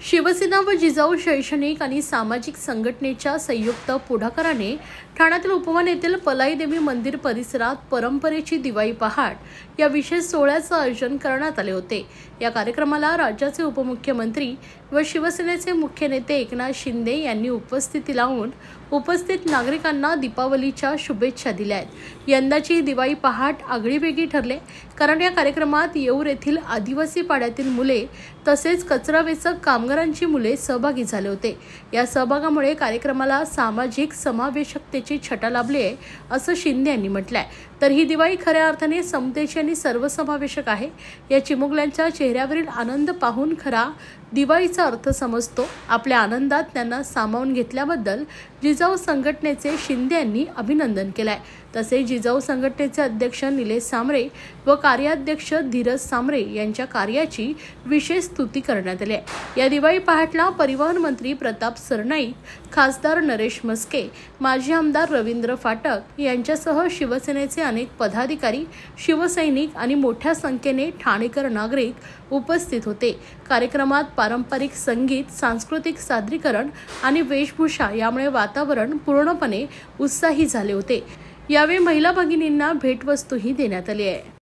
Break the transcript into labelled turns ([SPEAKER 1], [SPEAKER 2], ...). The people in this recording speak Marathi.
[SPEAKER 1] शिवसेना व जिजाऊ शैक्षणिक आणि सामाजिक संघटनेच्या संयुक्त पुढाकाराने ठाण्यातील उपवन येथील पलाई देवी मंदिर परिसरात परंपरेची दिवाळी पहाट या विशेष सोहळ्याचे आयोजन करण्यात आले होते। या कार्यक्रमाला राज्याचे उपमुख्यमंत्री व शिवसेनेचे मुख्य नेते एकनाथ शिंदे यांनी उपस्थिती लावून उपस्थित नागरिकांना दीपावलीच्या शुभेच्छा दिल्या आहेत। यंदाची दिवाळी पहाट आगळीवेगळी ठरले, कारण या कार्यक्रमात येऊर येथील आदिवासी पाड्यातील मुले तसेच कचरा वेचक कामगारांची मुले सहभागी झाले होते। या सहभागामुळे कार्यक्रमाला सामाजिक समावेशकतेची छटा लाभली आहे, असं शिंदे यांनी म्हटलंय। तर ही दिवाळी खऱ्या अर्थाने समतेची आणि सर्वसमावेशक आहे। या चिमुकल्यांच्या चेहऱ्यावरील आनंद पाहून खरा दिवाळीचा अर्थ समजतो। आपल्या आनंदात त्यांना सामावून घेतल्याबद्दल जिजाऊ संघटनेचे शिंदे यांनी अभिनंदन केलंय। तसेच जिजाऊ संघटनेचे अध्यक्ष निलेश सामरे व कार्याध्यक्ष धीरज सामरे यांच्या कार्याची विशेष स्तुती करण्यात आली आहे। या दिवाळी पहाटला परिवहन मंत्री प्रताप सरनाईक, खासदार नरेश म्हस्के, माजी आमदार रवींद्र फाटक यांच्यासह शिवसेनेचे अनेक पदाधिकारी, शिवसैनिक आणि मोठ्या संख्येने ठाणेकर नागरिक उपस्थित होते। कार्यक्रमात पारंपरिक संगीत, सांस्कृतिक सादरीकरण आणि वेशभूषा यामुळे वातावरण पूर्णपणे उत्साही झाले होते। यावेळी महिला भगिनींना भेटवस्तूही देण्यात आली आहे।